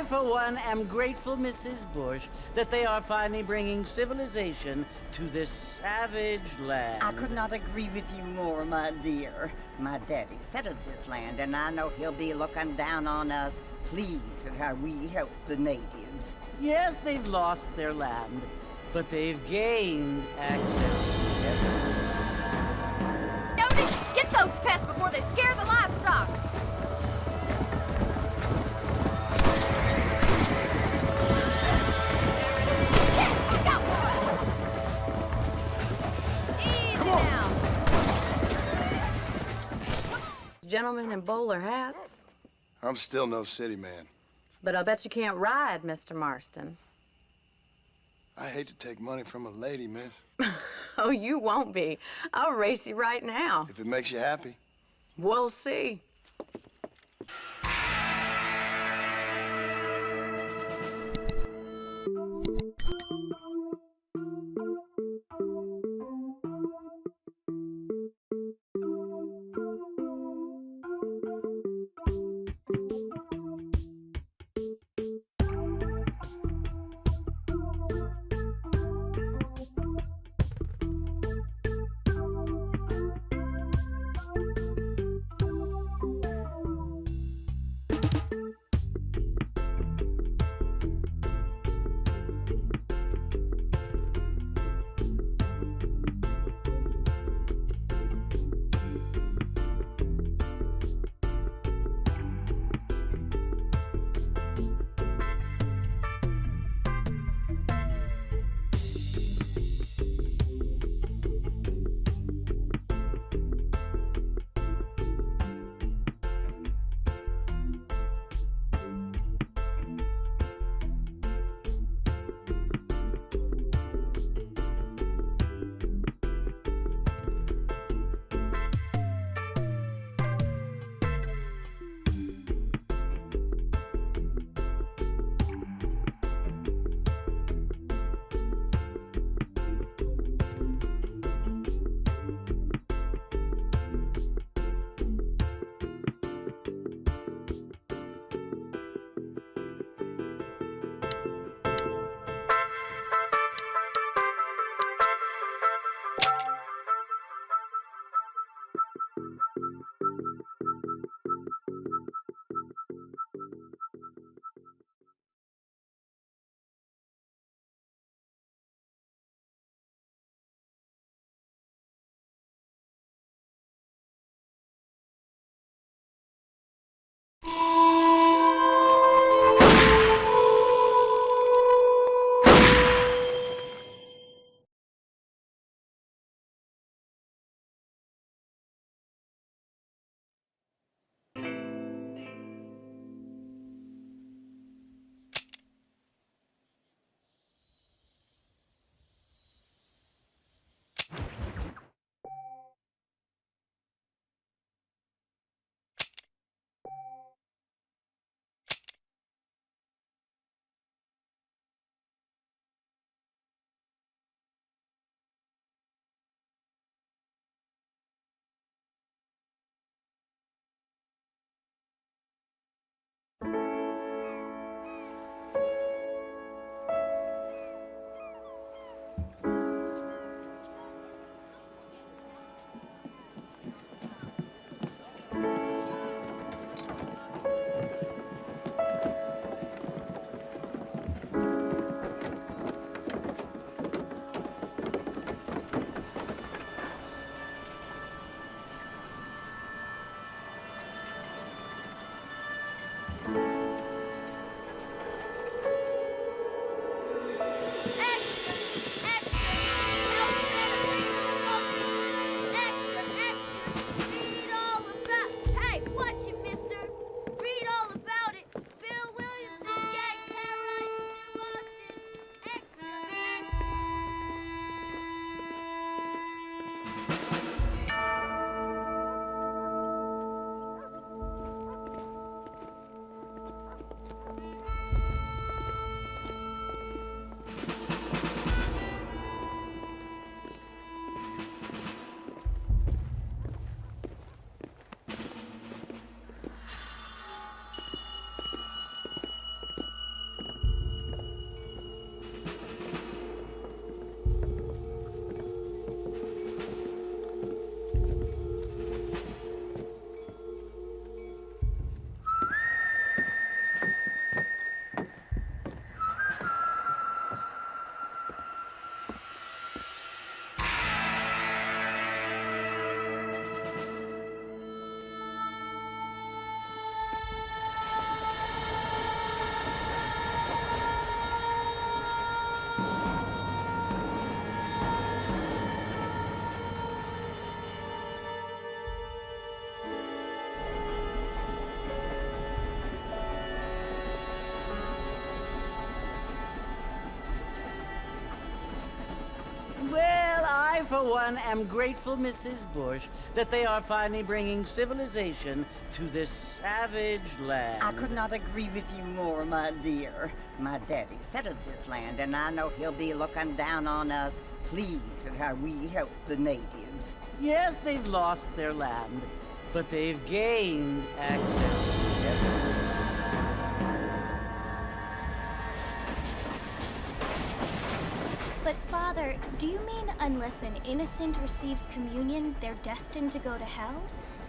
I, for one, am grateful, Mrs. Bush, that they are finally bringing civilization to this savage land. I could not agree with you more, my dear. My daddy settled this land, and I know he'll be looking down on us, pleased at how we help the natives. Yes, they've lost their land, but they've gained access to everything. Notice! Get those pests before they scare the livestock! Gentlemen in bowler hats. I'm still no city man. But I'll bet you can't ride, Mr. Marston. I hate to take money from a lady, miss. Oh, you won't be. I'll race you right now. If it makes you happy. We'll see. for one, am grateful, Mrs. Bush, that they are finally bringing civilization to this savage land. I could not agree with you more, my dear. My daddy settled this land, and I know he'll be looking down on us, pleased at how we help the natives. Yes, they've lost their land, but they've gained access to everything. But Father, do you mean unless an innocent receives communion, they're destined to go to hell?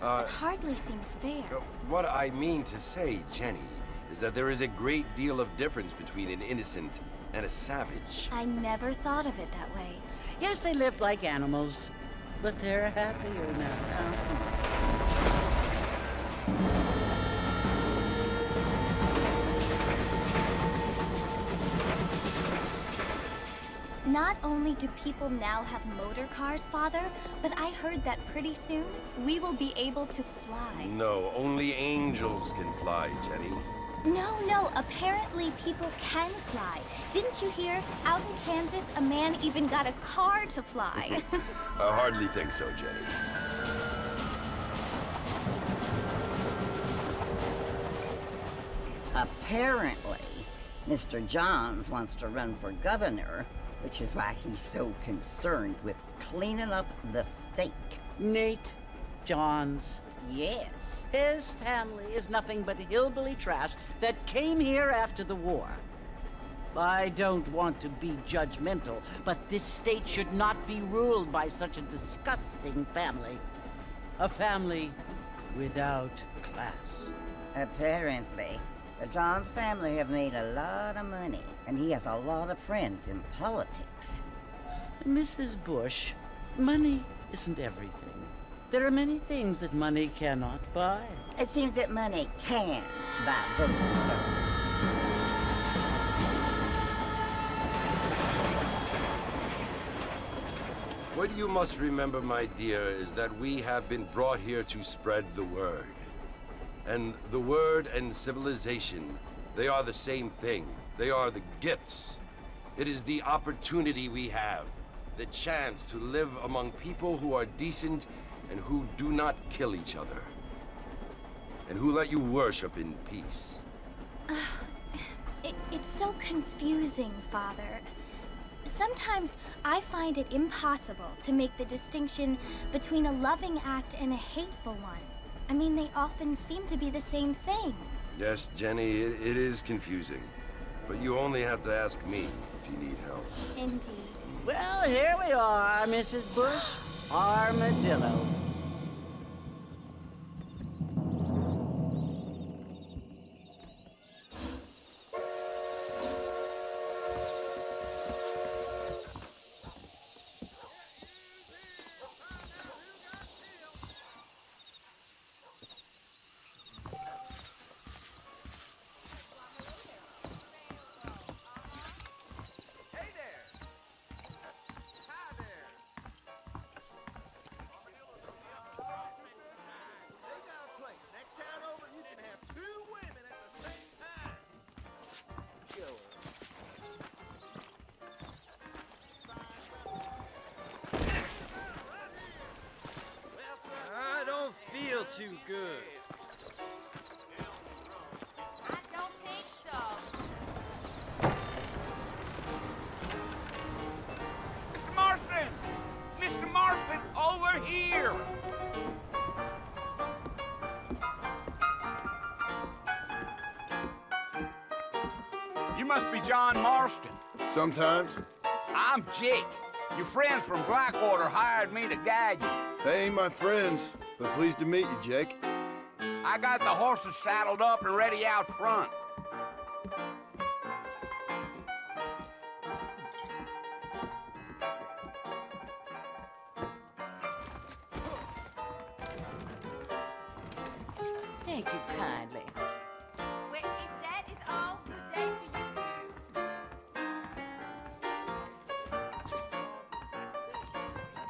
That hardly seems fair. What I mean to say, Jenny, is that there is a great deal of difference between an innocent and a savage. I never thought of it that way. Yes, they lived like animals, but they're happier now. Not only do people now have motor cars, Father, but I heard that pretty soon we will be able to fly. No, only angels can fly, Jenny. No, apparently people can fly. Didn't you hear? Out in Kansas, a man even got a car to fly. I hardly think so, Jenny. Apparently, Mr. Johns wants to run for governor, which is why he's so concerned with cleaning up the state. Nate Johns. Yes. His family is nothing but hillbilly trash that came here after the war. I don't want to be judgmental, but this state should not be ruled by such a disgusting family. A family without class. Apparently. The Johns family have made a lot of money, and he has a lot of friends in politics. Mrs. Bush, money isn't everything. There are many things that money cannot buy. It seems that money can buy votes, though. What you must remember, my dear, is that we have been brought here to spread the word. And the word and civilization, they are the same thing. They are the gifts. It is the opportunity we have, the chance to live among people who are decent and who do not kill each other, and who let you worship in peace. It's so confusing, Father. Sometimes I find it impossible to make the distinction between a loving act and a hateful one. I mean, they often seem to be the same thing. Yes, Jenny, it is confusing. But you only have to ask me if you need help. Indeed. Well, here we are, Mrs. Bush. Armadillo. Too good. I don't think so. Mr. Marston! Mr. Marston, over here! You must be John Marston. Sometimes. I'm Jake. Your friends from Blackwater hired me to guide you. They ain't my friends, but pleased to meet you, Jake. I got the horses saddled up and ready out front. Thank you kindly. Well, if that is all, good day to you too.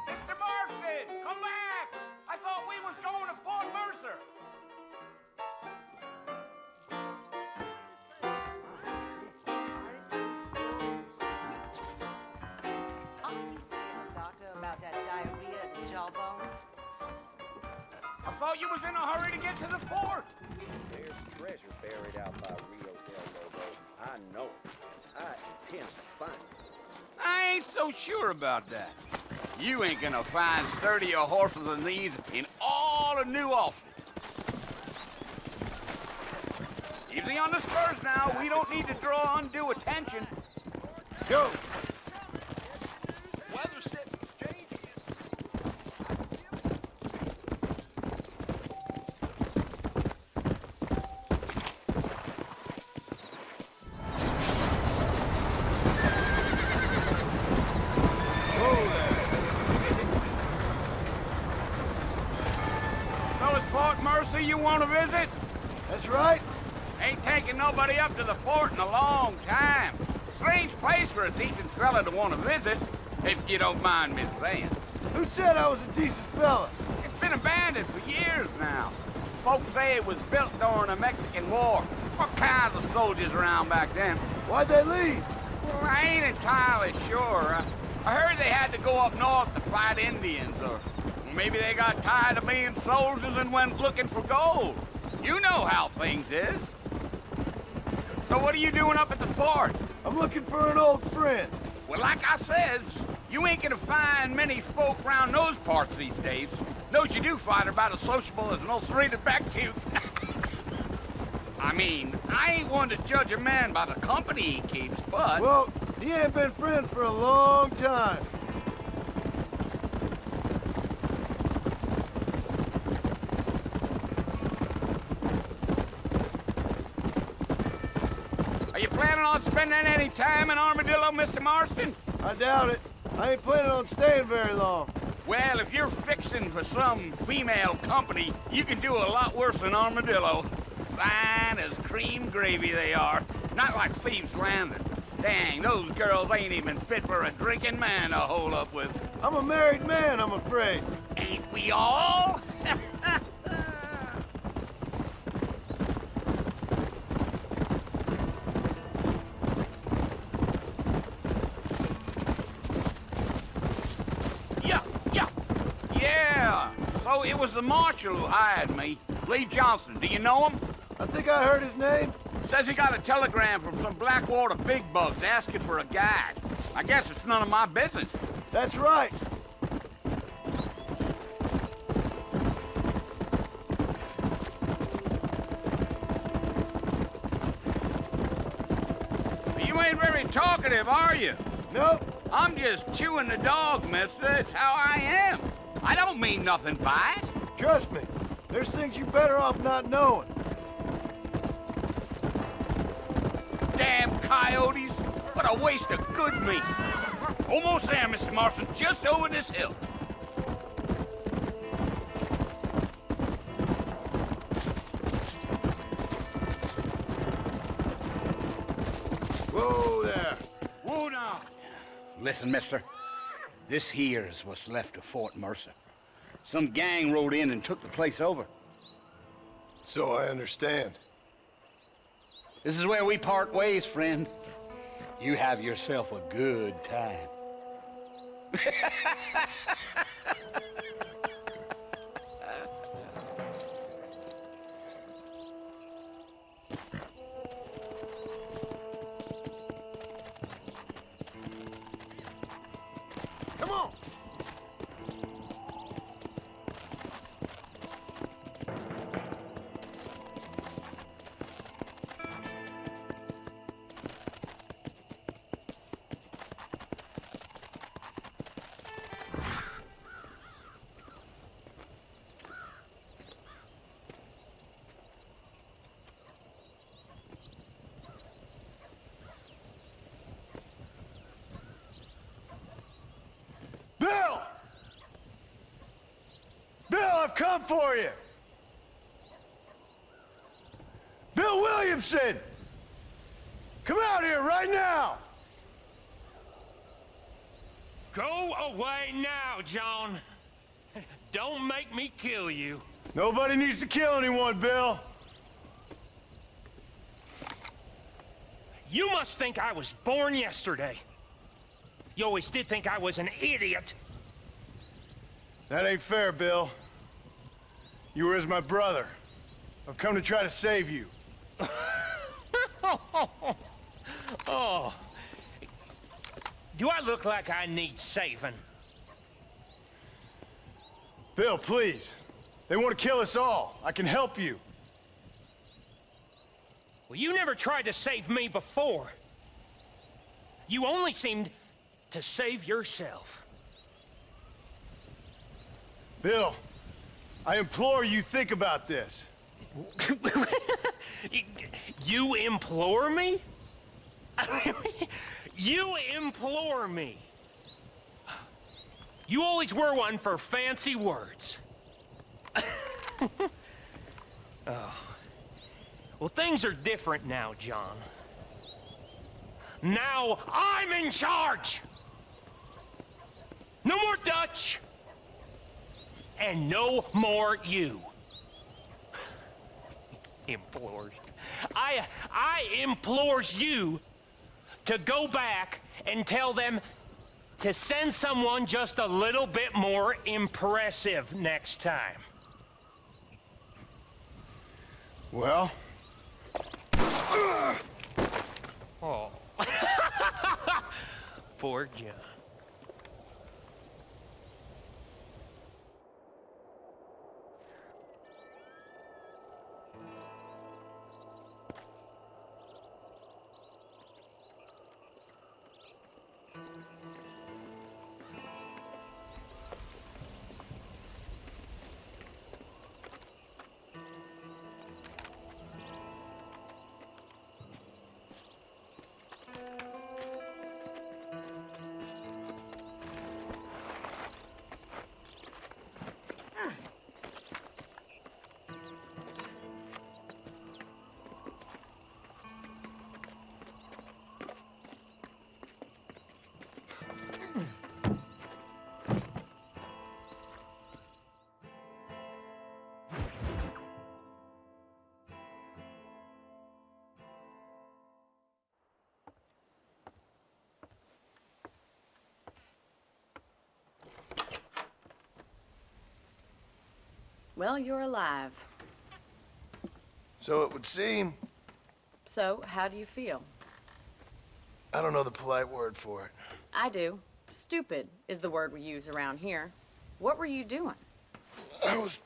Mr. Marston, come back! I thought we was going to Fort Mercer. Doctor, about that thought you was in a hurry to get to the fort. There's treasure buried out by Rio del Lobo. I know it. I intend to find it. I ain't so sure about that. You ain't gonna find sturdier horses than these in all of New Austin. Easy on the spurs now. We don't need to draw undue attention. Go! Weather's setting changing. So it's Fort Mercy you want to visit? That's right. Ain't taking nobody up to the fort in a long time. Strange place for a decent fella to want to visit, if you don't mind me saying. Who said I was a decent fella? It's been abandoned for years now. Folks say it was built during the Mexican War. What kinds of soldiers around back then? Why'd they leave? Well, I ain't entirely sure. I heard they had to go up north to fight Indians, or maybe they got tired of being soldiers and went looking for gold. You know how things is. So what are you doing up at the fort? I'm looking for an old friend. Well, like I says, you ain't gonna find many folk around those parts these days. Those you do find are about as sociable as an ulcerated back tooth. I mean, I ain't one to judge a man by the company he keeps, but... Well, he ain't been friends for a long time. Are you planning on spending any time in Armadillo, Mr. Marston? I doubt it. I ain't planning on staying very long. Well, if you're fixing for some female company, you can do a lot worse than Armadillo. Fine as cream gravy they are. Not like Thieves' Landing. Dang, those girls ain't even fit for a drinking man to hole up with. I'm a married man, I'm afraid. Ain't we all? Yeah. So it was the marshal who hired me. Lee Johnson. Do you know him? I think I heard his name. Says he got a telegram from some Blackwater big bugs asking for a guide. I guess it's none of my business. That's right. You ain't very talkative, are you? Nope. I'm just chewing the dog, mister. It's how I am. I don't mean nothing by it. Trust me. There's things you're better off not knowing. Damn coyotes. What a waste of good meat. Almost there, Mr. Marston. Just over this hill. Whoa there. Whoa now. Listen, mister. This here is what's left of Fort Mercer. Some gang rode in and took the place over. So I understand. This is where we part ways, friend. You have yourself a good time. Come on. Bill! Bill, I've come for you! Bill Williamson! Come out here right now! Go away now, John. Don't make me kill you. Nobody needs to kill anyone, Bill. You must think I was born yesterday. You always did think I was an idiot. That ain't fair, Bill. You were as my brother. I've come to try to save you. Oh. Do I look like I need saving? Bill, please. They want to kill us all. I can help you. Well, you never tried to save me before. You only seemed to save yourself. Bill, I implore you, think about this. You implore me? You implore me. You always were one for fancy words. Oh. Well, things are different now, John. Now I'm in charge! No more Dutch! And no more you. Implores. I implores you to go back and tell them to send someone just a little bit more impressive next time. Well? Oh. Poor John. Well, you're alive. So it would seem. So, how do you feel? I don't know the polite word for it. I do. Stupid is the word we use around here. What were you doing? I was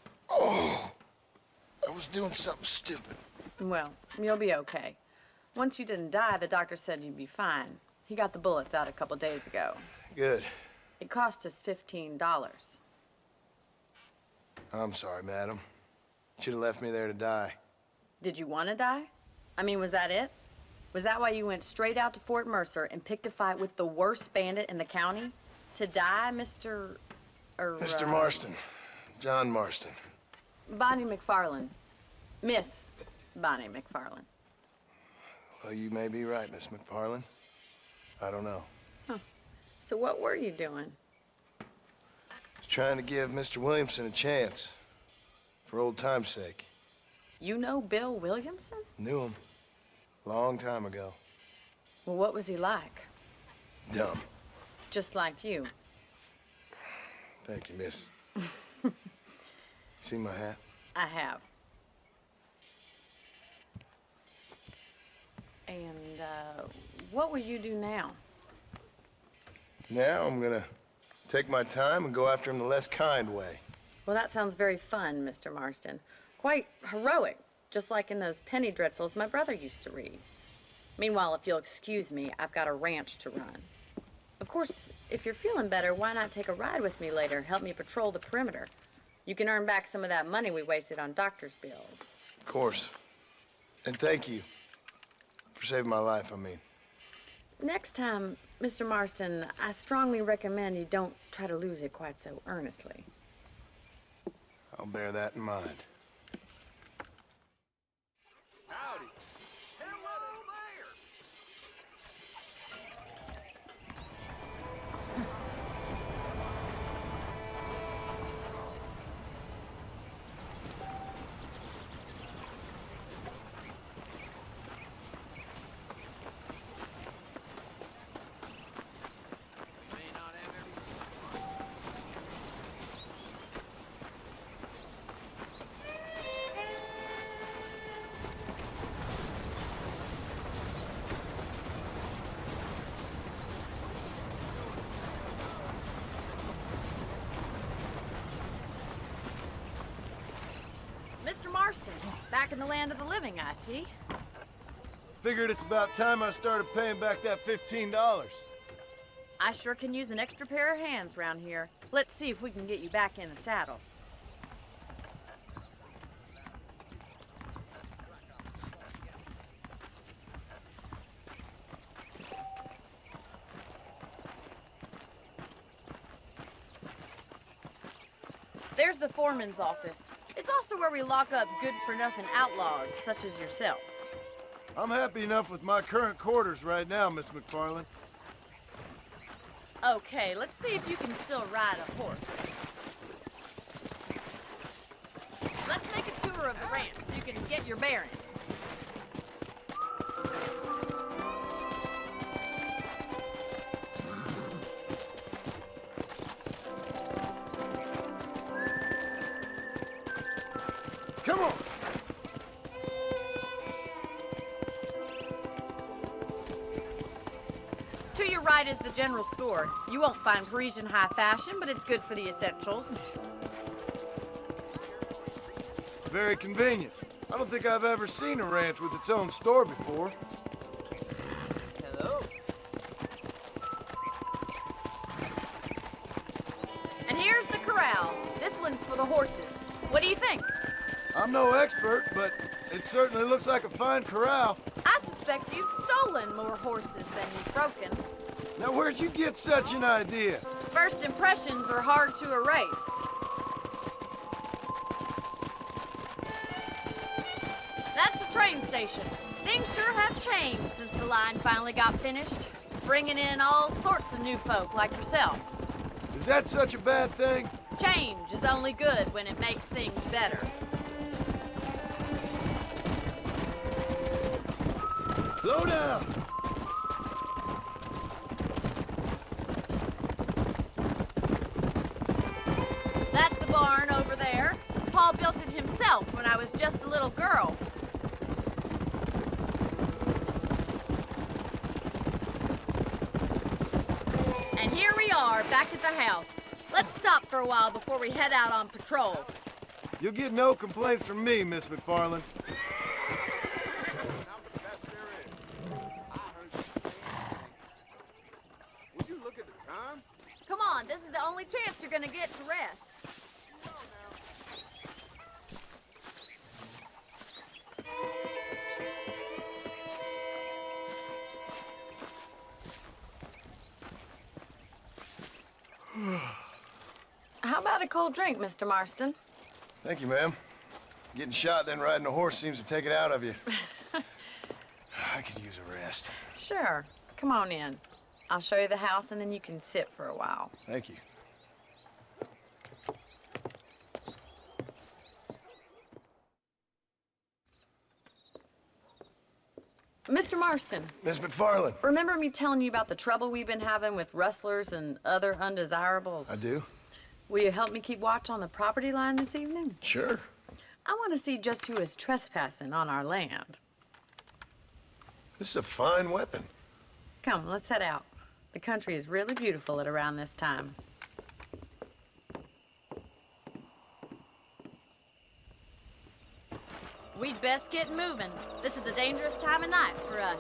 doing something stupid. Well, you'll be okay. Once you didn't die, the doctor said you'd be fine. He got the bullets out a couple days ago. Good. It cost us $15. I'm sorry, madam. Should have left me there to die. Did you want to die? I mean, was that it? Was that why you went straight out to Fort Mercer and picked a fight with the worst bandit in the county? To die, Mr. Mr. Marston. John Marston. Bonnie McFarland. Miss Bonnie McFarland. Well, you may be right, Miss McFarland. I don't know. Huh. So what were you doing? Just trying to give Mr. Williamson a chance. For old time's sake. You know Bill Williamson? Knew him. Long time ago. Well, what was he like? Dumb. Just like you. Thank you, miss. See my hat? I have. And, what will you do now? Now I'm gonna take my time and go after him the less kind way. Well, that sounds very fun, Mr. Marston. Quite heroic, just like in those penny dreadfuls my brother used to read. Meanwhile, if you'll excuse me, I've got a ranch to run. Of course, if you're feeling better, why not take a ride with me later? Help me patrol the perimeter. You can earn back some of that money we wasted on doctor's bills. Of course. And thank you for saving my life, I mean. Next time, Mr. Marston, I strongly recommend you don't try to lose it quite so earnestly. I'll bear that in mind. Howdy. Hello there. back in the land of the living, I see. Figured it's about time I started paying back that $15. I sure can use an extra pair of hands around here. Let's see if we can get you back in the saddle. There's the foreman's office. It's also where we lock up good-for-nothing outlaws, such as yourself. I'm happy enough with my current quarters right now, Miss McFarland. Okay, let's see if you can still ride a horse. Let's make a tour of the ranch so you can get your bearings. Come on! To your right is the general store. You won't find Parisian high fashion, but it's good for the essentials. Very convenient. I don't think I've ever seen a ranch with its own store before. Hello. And here's the corral. This one's for the horses. What do you think? I'm no expert, but it certainly looks like a fine corral. I suspect you've stolen more horses than you've broken. Now, where'd you get such an idea? First impressions are hard to erase. That's the train station. Things sure have changed since the line finally got finished, bringing in all sorts of new folk like yourself. Is that such a bad thing? Change is only good when it makes things better. Slow down! That's the barn over there. Paul built it himself when I was just a little girl. And here we are, back at the house. Let's stop for a while before we head out on patrol. You'll get no complaints from me, Miss McFarland. Would you look at the time? Come on, this is the only chance you're gonna get to rest. How about a cold drink, Mr. Marston? Thank you, ma'am. Getting shot, then riding a horse seems to take it out of you. I could use a rest. Sure. Come on in. I'll show you the house, and then you can sit for a while. Thank you. Mr. Marston. Miss McFarland. Remember me telling you about the trouble we've been having with rustlers and other undesirables? I do. Will you help me keep watch on the property line this evening? Sure. I want to see just who is trespassing on our land. This is a fine weapon. Come, let's head out. The country is really beautiful at around this time. We'd best get moving. This is a dangerous time of night for us.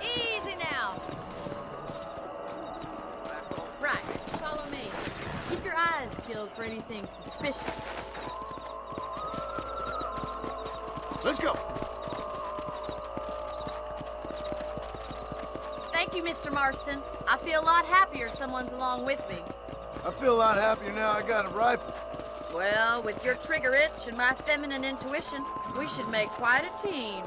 Easy now. Right, follow me. Keep your eyes peeled for anything suspicious. Let's go. Thank you, Mr. Marston. I feel a lot happier someone's along with me. I feel a lot happier now I got a rifle. Well, with your trigger itch and my feminine intuition, we should make quite a team.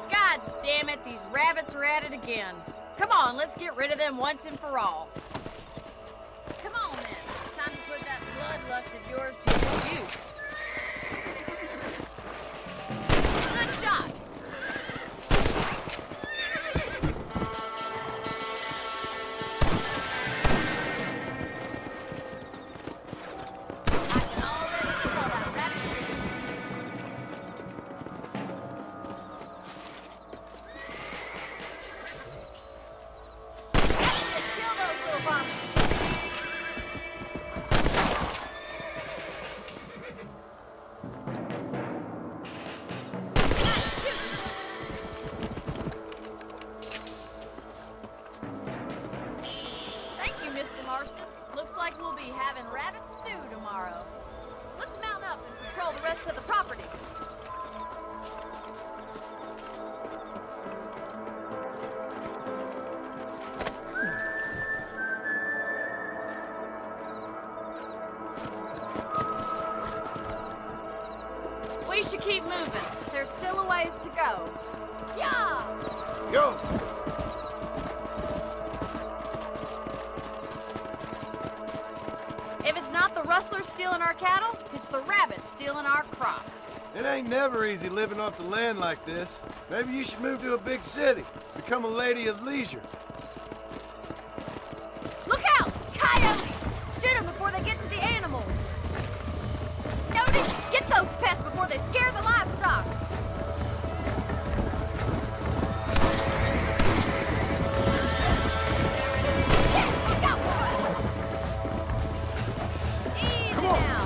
God damn it, these rabbits are at it again. Come on, let's get rid of them once and for all. Come on, then. Time to put that bloodlust of yours to good use. Good shot. Marston. Looks like we'll be having rabbit stew tomorrow. Let's mount up and patrol the rest of the property. We should keep moving. There's still a ways to go. Yeah! Go! If it's not the rustlers stealing our cattle, it's the rabbits stealing our crops. It ain't never easy living off the land like this. Maybe you should move to a big city. Become a lady of leisure. Look out! Coyotes! Shoot them before they get to the animals. Coyotes, get those pests before they scare the livestock. Yes, got one! Easy now.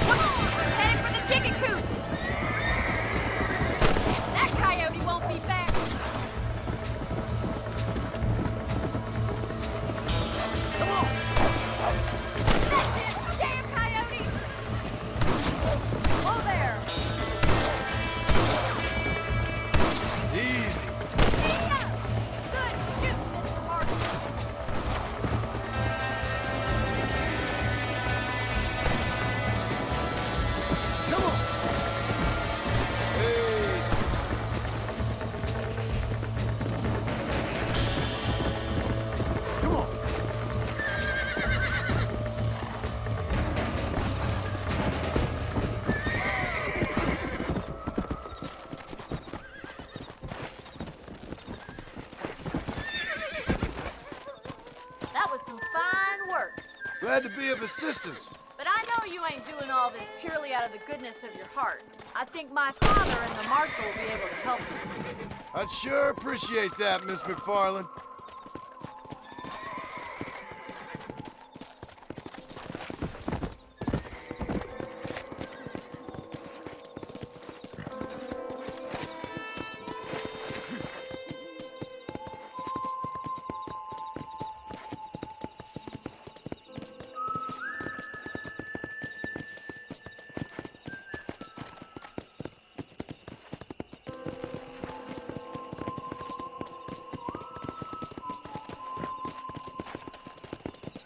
Come on, we're heading for the chicken coop. That coyote won't be back. Come on! That's it! Damn coyotes! Whoa there! Easy. Yeah! Good shoot, Mr. Martin. Come on! Hey! Come on! That was some fine work. Glad to be of assistance. But I know you ain't doing all this purely out of the goodness of your heart. I think my father and the marshal will be able to help you. I'd sure appreciate that, Miss McFarland.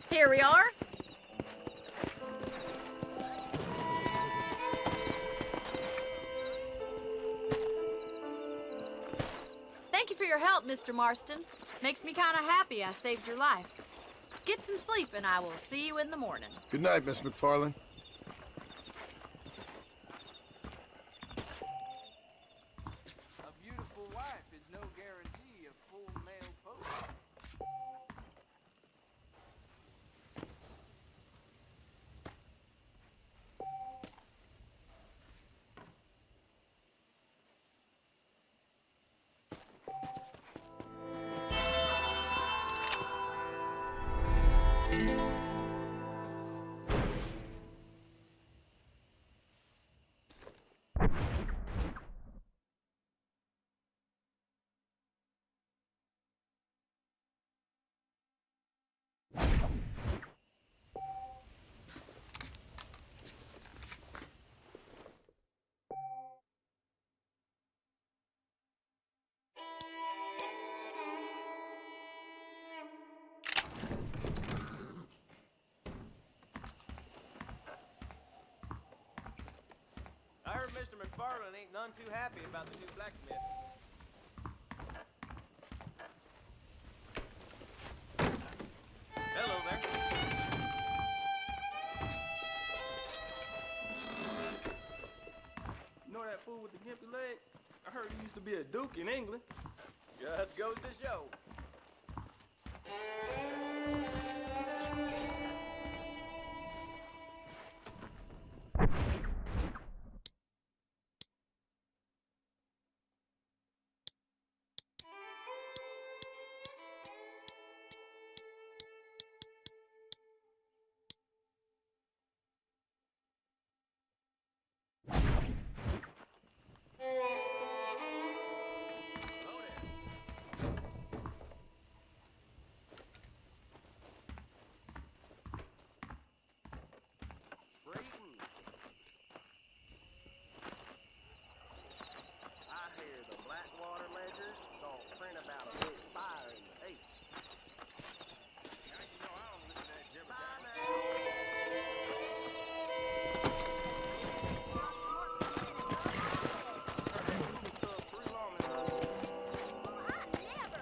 Here we are. Thank you for your help, Mr. Marston. Makes me kind of happy I saved your life. Get some sleep and I will see you in the morning. Good night, Miss McFarland. A beautiful wife is no guarantee of full male post. I heard Mr. McFarland ain't none too happy about the new blacksmith. Hello there. You know that fool with the gimpy leg? I heard he used to be a duke in England. Just goes to show.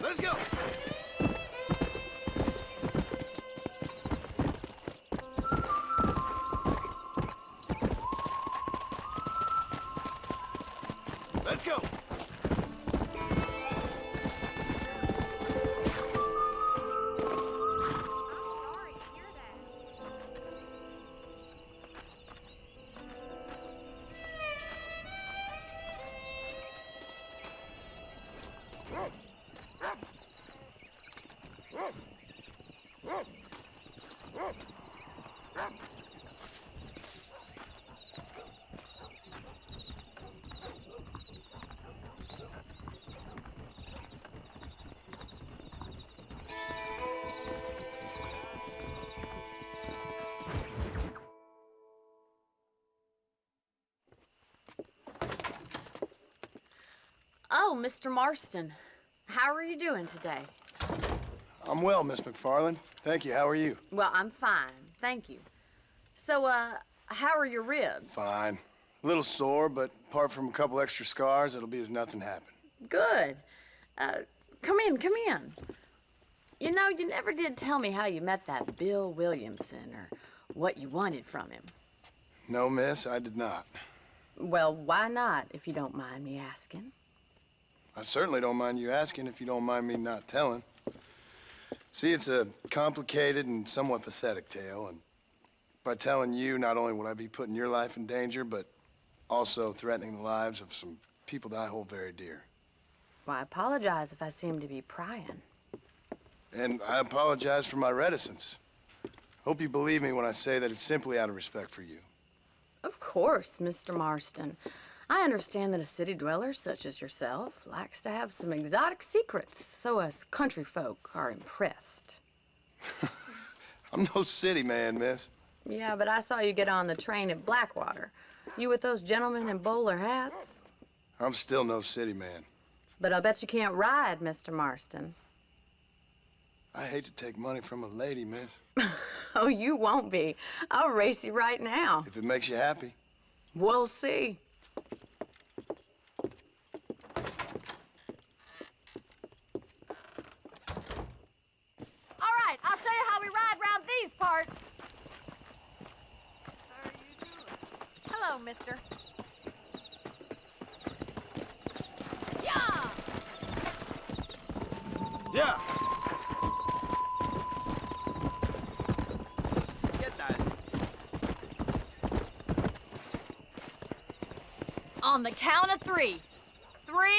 Let's go! Let's go! Oh, Mr. Marston. How are you doing today? I'm well, Miss McFarland. Thank you. How are you? Well, I'm fine. Thank you. So, how are your ribs? Fine. A little sore, but apart from a couple extra scars, it'll be as nothing happened. Good. Come in, come in. You know, you never did tell me how you met that Bill Williamson or what you wanted from him. No, miss, I did not. Well, why not, if you don't mind me asking? I certainly don't mind you asking if you don't mind me not telling. See, it's a complicated and somewhat pathetic tale, and by telling you, not only would I be putting your life in danger, but also threatening the lives of some people that I hold very dear. Well, I apologize if I seem to be prying. And I apologize for my reticence. Hope you believe me when I say that it's simply out of respect for you. Of course, Mr. Marston. I understand that a city dweller such as yourself likes to have some exotic secrets, so us country folk are impressed. I'm no city man, miss. Yeah, but I saw you get on the train at Blackwater. You with those gentlemen in bowler hats? I'm still no city man. But I bet you can't ride, Mr. Marston. I hate to take money from a lady, miss. Oh, you won't be. I'll race you right now. If it makes you happy. We'll see. All right, I'll show you how we ride around these parts. How are you doing? Hello, mister. Yeah! Yeah! Get that. On the count of 3. 3,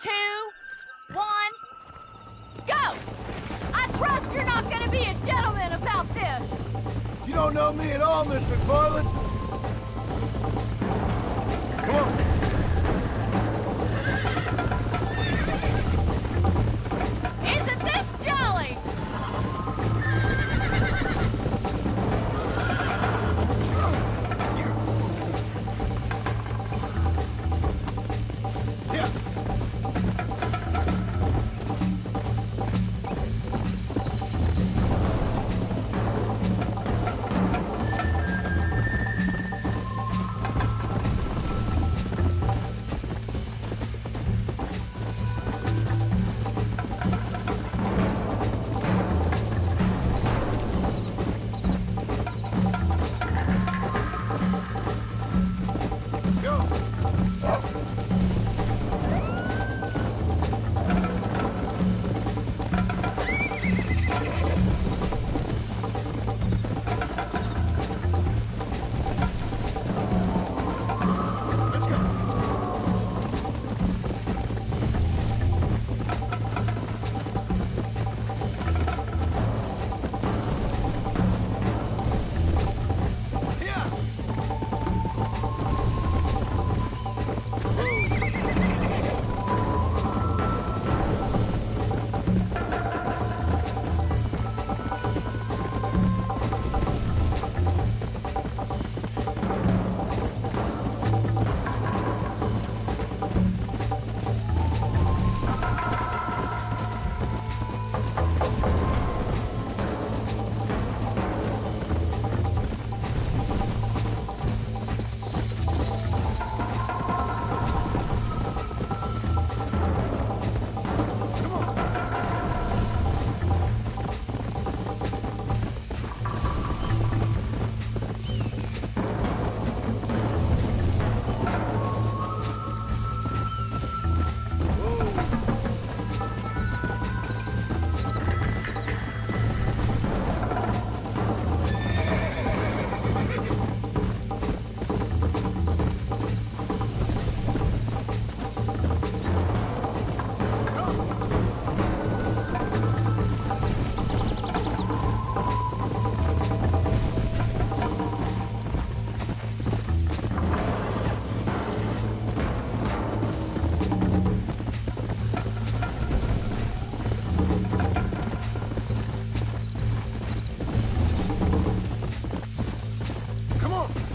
2, 1, go! I trust you're not gonna be a gentleman about this. You don't know me at all, Miss McFarland. Come on. Isn't this jolly? Yeah. Come on!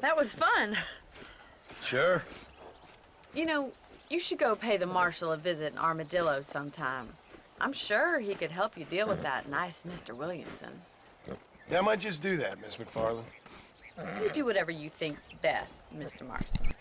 That was fun. Sure. You know, you should go pay the marshal a visit in Armadillo sometime. I'm sure he could help you deal with that nice Mr. Williamson. Yeah, I might just do that, Miss McFarland. You do whatever you think's best, Mr. Marston.